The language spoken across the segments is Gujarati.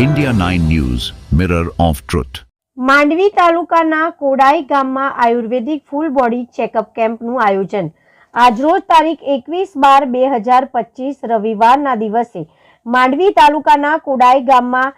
India 9 News, Mirror of Truth. Mandvi તાલુકાના કોડાઈ ગામમાં આયુર્વેદિક ફૂલ બોડી ચેકઅપ કેમ્પનું આયોજન આજરોજ તારીખ 21/12/2025 રવિવારના દિવસે માંડવી તાલુકાના કોડાઈ ગામમાં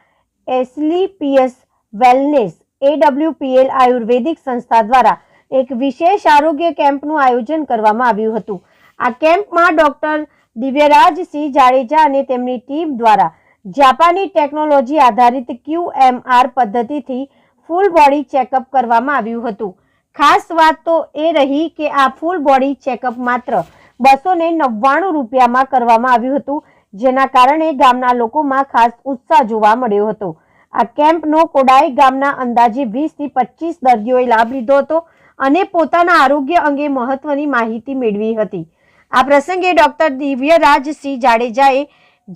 એસલીપીએસ વેલનેસ AWPL આયુર્વેદિક સંસ્થા દ્વારા એક વિશેષ આરોગ્ય કેમ્પનું આયોજન કરવામાં આવ્યું હતું। આ કેમ્પમાં ડોક્ટર દિવ્યરાજસિંહ જાડેજા અને તેમની ટીમ દ્વારા જાપાની ટેકનોલોજી આધારિત QMR પદ્ધતિથી ફૂલ બોડી ચેકઅપ કરવામાં આવ્યું હતું। ખાસ વાત તો એ રહી કે આ ફૂલ બોડી ચેકઅપ માત્ર 299 રૂપિયામાં કરવામાં આવ્યું હતું, જેના કારણે ગામના લોકોમાં ખાસ ઉત્સાહ જોવા મળ્યો હતો। આ કેમ્પનો કોડાઈ ગામના અંદાજે 20 થી 25 દર્દીઓએ લાભ લીધો હતો અને પોતાના આરોગ્ય અંગે મહત્વની માહિતી મેળવી હતી। આ પ્રસંગે ડોક્ટર દિવ્યરાજસિંહ જાડેજાએ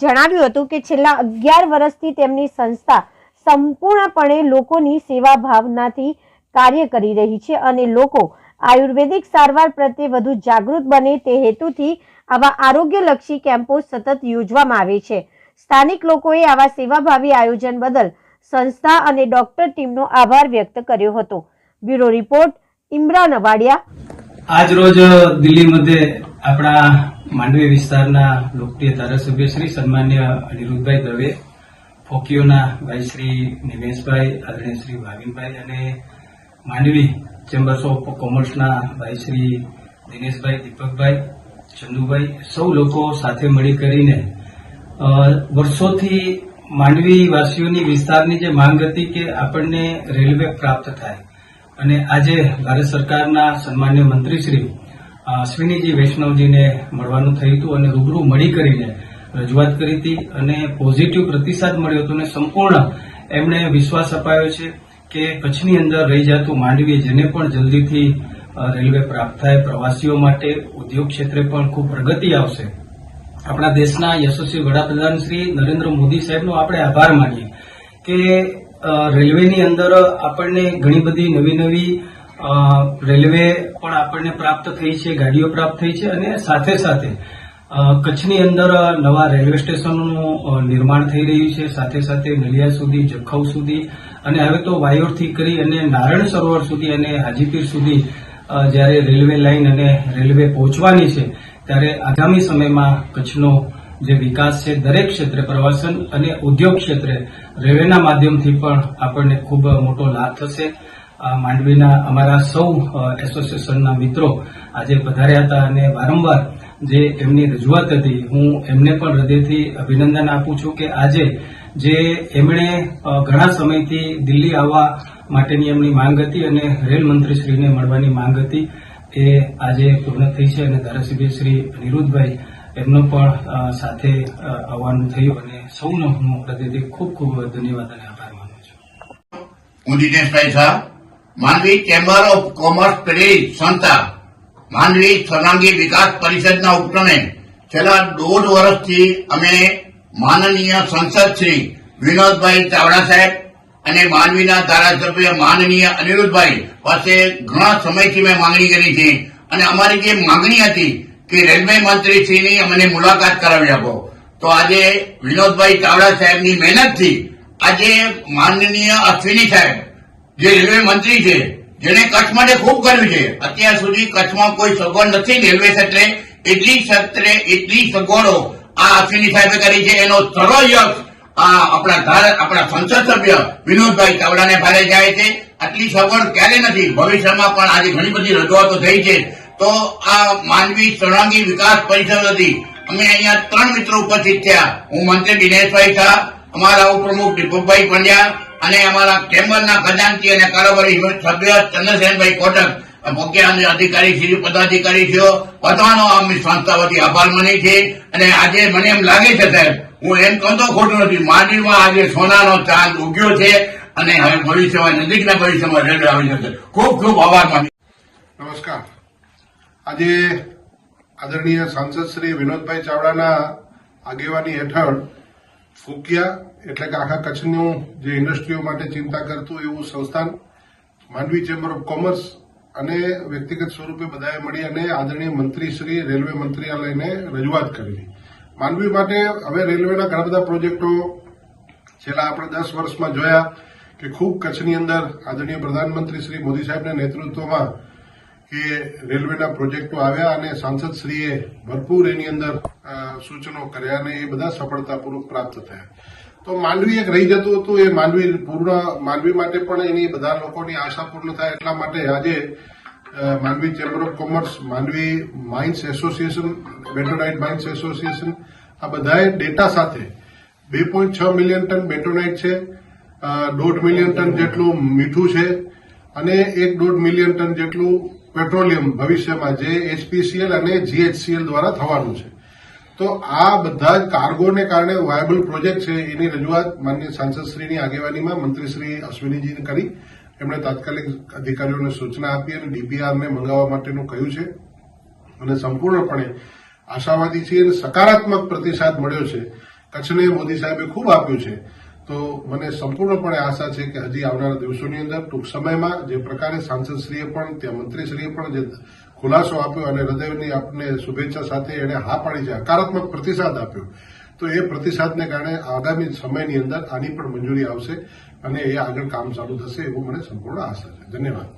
જણાવ્યું હતું કે છેલ્લા 11 વર્ષથી તેમની સંસ્થા સંપૂર્ણપણે લોકોની સેવા ભાવનાથી કાર્ય કરી રહી છે અને લોકો આયુર્વેદિક સારવાર પ્રત્યે વધુ જાગૃત બને તે હેતુથી આવા આરોગ્યલક્ષી કેમ્પો સતત યોજવામાં આવે છે। સ્થાનિક લોકોએ આવા સેવાભાવી આયોજન બદલ સંસ્થા અને ડોક્ટર ટીમનો આભાર વ્યક્ત કર્યો હતો। Bureau report Imran Avadiya. આજ રોજ દિલ્હી મધ્યે આપણા માંડવી વિસ્તારના લોકપ્રિય ધારાસભ્ય શ્રી સન્માન્ય અનિરુદ્ધભાઈ દવે, ફોકીઓના ભાઈ શ્રી નિમેશભાઈ, આદરણીય શ્રી ભાવિનભાઈ અને માંડવી ચેમ્બર્સ ઓફ કોમર્સના ભાઈ શ્રી દિનેશભાઈ, દીપકભાઈ, ચંદુભાઈ સૌ લોકો સાથે મળી કરીને વર્ષોથી માંડવી વાસીઓની વિસ્તારની જે માંગ હતી કે આપણને રેલવે પ્રાપ્ત થાય અને આજે ભારત સરકારના સન્માન્ય મંત્રી શ્રી અશ્વિનીજી વૈષ્ણવજીને મળવાનું થયું હતું અને રૂબરૂ મળી કરીને રજૂઆત કરી હતી અને પોઝિટિવ પ્રતિસાદ મળ્યો હતો અને સંપૂર્ણ એમણે વિશ્વાસ અપાયો છે કે કચ્છની અંદર રહી જતું માંડવી જેને પણ જલ્દીથી રેલવે પ્રાપ્ત થાય, પ્રવાસીઓ માટે ઉદ્યોગ ક્ષેત્રે પણ ખૂબ પ્રગતિ આવશે। આપણા દેશના યશસ્વી વડાપ્રધાન શ્રી નરેન્દ્ર મોદી સાહેબનો આપણે આભાર માનીએ કે રેલવેની અંદર આપણને ઘણી બધી નવી રેલવે પણ આપણને પ્રાપ્ત થઈ છે, ગાડીઓ પ્રાપ્ત થઈ છે અને સાથે સાથે કચ્છની અંદર નવા રેલવે સ્ટેશનોનું નિર્માણ થઈ રહ્યું છે, સાથે સાથે નલિયા સુધી, જખૌ સુધી અને હવે તો વાયોરથી કરી અને નારાયણ સરોવર સુધી અને હાજીપીર સુધી જ્યારે રેલવે લાઇન અને રેલવે પહોંચવાની છે ત્યારે આગામી સમયમાં કચ્છનો જે વિકાસ છે દરેક ક્ષેત્રે પ્રવાસન અને ઉદ્યોગ ક્ષેત્રે રેલવેના માધ્યમથી પણ આપણને ખૂબ મોટો લાભ થશે। માંડવીના અમારા સૌ એસોસિએશનના મિત્રો આજે પધાર્યા હતા અને વારંવાર જે એમની રજૂઆત હતી હું એમને પણ હૃદયથી અભિનંદન આપું છું કે આજે જે એમણે ઘણા સમયથી દિલ્હી આવવા માટેની એમની માંગ હતી અને રેલ મંત્રીશ્રીને મળવાની માંગ હતી એ આજે પૂર્ણ થઈ છે અને ધારાસભ્ય શ્રી અનિરુદ્ધભાઈ એમનો પણ સાથે આવવાનું થયું અને સૌનો હું હૃદયથી ખૂબ ખૂબ ધન્યવાદ અને આભાર માનું છું। હું Dineshbhai Shah, Mandvi chamber of commerce પ્રેરિત સંસ્થા માંડવી સર્વાંગી વિકાસ પરિષદના ઉપક્રમે છેલ્લા 1.5 વર્ષથી અમે માનનીય સંસદ શ્રી વિનોદભાઈ ચાવડા સાહેબ અને માંડવીના ધારાસભ્ય માનનીય અનિરુદ્ધભાઈ પાસે ઘણા સમયથી મેં માંગણી કરી છે અને અમારી જે માંગણી હતી કે રેલવે મંત્રીશ્રીની અમને મુલાકાત કરાવી આપો, તો આજે વિનોદભાઈ ચાવડા સાહેબની મહેનતથી આજે માનનીય અશ્વિની સાહેબ જે રેલવે મંત્રી છે જેને કચ્છ માટે ખૂબ કર્યું છે, અત્યાર સુધી કચ્છમાં કોઈ સગવડ નથી રેલવે ક્ષેત્રે એટલી સગવડો આ અશ્વિની સાહેબે કરી છે, એનો સર્વ યશ આપણા સંસદ સભ્ય વિનોદભાઈ ચાવડાને ભારે જાય છે। આટલી સગવડ ક્યારે નથી, ભવિષ્યમાં પણ આજે ઘણી બધી રજૂઆતો થઈ છે। તો આ માંડવી સર્વાંગી વિકાસ પરિષદ હતી, અમે અહીંયા 3 મિત્રો ઉપસ્થિત થયા, હું મંત્રી દિનેશભાઈ શાહ, અમારા ઉપપ્રમુખ દીપકભાઈ પંડ્યા અને અમારા ચેમ્બરના ખજાનચી અને કારોબારી સભ્ય ચંદ્રસેનભાઈ કોટક, મુખ્ય અધિકારી શ્રી પદાધિકારીશ્રીઓ બધાનો અમે સંસ્થા વતી આભાર માની છે અને આજે મને એમ લાગે છે સાહેબ, હું એમ કહેતો ખોટું નથી, માંડવીમાં આજે સોનાનો ચાંદ ઉગ્યો છે અને હવે ભવિષ્યમાં નજીકના ભવિષ્યમાં રેલવે આવી જશે। ખૂબ ખૂબ આભાર માની। નમસ્કાર। આજે આદરણીય સાંસદ શ્રી વિનોદભાઈ ચાવડાના આગેવાની હેઠળ ફૂકિયા એટલે કે આખા કચ્છનું જે ઇન્ડસ્ટ્રીઓ માટે ચિંતા કરતું એવું સંસ્થાન માંડવી ચેમ્બર ઓફ કોમર્સ અને વ્યક્તિગત સ્વરૂપે બધાએ મળી અને આદરણીય મંત્રી શ્રી રેલવે મંત્રાલયને રજૂઆત કરેલી। માંડવી માટે હવે રેલવેના ઘણા બધા પ્રોજેક્ટો છેલ્લા આપણે 10 વર્ષમાં જોયા કે ખૂબ કચ્છની અંદર આદરણીય પ્રધાનમંત્રી શ્રી મોદી સાહેબના નેતૃત્વમાં કે રેલવેના પ્રોજેક્ટો આવ્યા અને સાંસદશ્રીએ ભરપૂર એની અંદર સૂચનો કર્યા અને એ બધા સફળતાપૂર્વક પ્રાપ્ત થયા. તો માંડવી એક રહી જતું હતું, એ માંડવી માટે પણ એની બધા લોકોની આશા પૂર્ણ થાય એટલા માટે આજે Mandvi chamber of commerce, Mandvi mines association, bentonite mines association, આ બધાએ ડેટા સાથે 2.6 મિલિયન ટન બેટોનાઇટ છે, 1.5 મિલિયન ટન જેટલું મીઠું છે અને 1.5 મિલિયન ટન જેટલું પેટ્રોલિયમ ભવિષ્યમાં જે એચપીસીએલ અને જીએચસીએલ દ્વારા થવાનું છે. તો આ બધા જ કાર્ગોને કારણે વાયબલ પ્રોજેક્ટ છે એની રજૂઆત માનનીય સાંસદશ્રીની આગેવાનીમાં મંત્રીશ્રી અશ્વિનીજીને કરી. એમણે તાત્કાલિક અધિકારીઓને સૂચના આપી અને ડીપીઆરને મંગાવવા માટેનું કહ્યું છે અને સંપૂર્ણપણે આશાવાદી છીએ અને સકારાત્મક પ્રતિસાદ મળ્યો છે. કચ્છને મોદી સાહેબે ખૂબ આપ્યું છે. તો મને સંપૂર્ણપણે આશા છે કે હજી આવનારા દિવસોની અંદર ટૂંક સમયમાં જે પ્રકારે સાંસદશ્રીએ પણ ત્યાં મંત્રીશ્રીએ પણ જે ખુલાસો આપ્યો અને હૃદયની આપને શુભેચ્છા સાથે એને હા પાડી છે, હકારાત્મક પ્રતિસાદ આપ્યો, તો એ પ્રતિસાદને કારણે આગામી સમયની અંદર આની પણ મંજૂરી આવશે અને એ આગળ કામ ચાલુ થશે એવું મને સંપૂર્ણ આશા છે. ધન્યવાદ.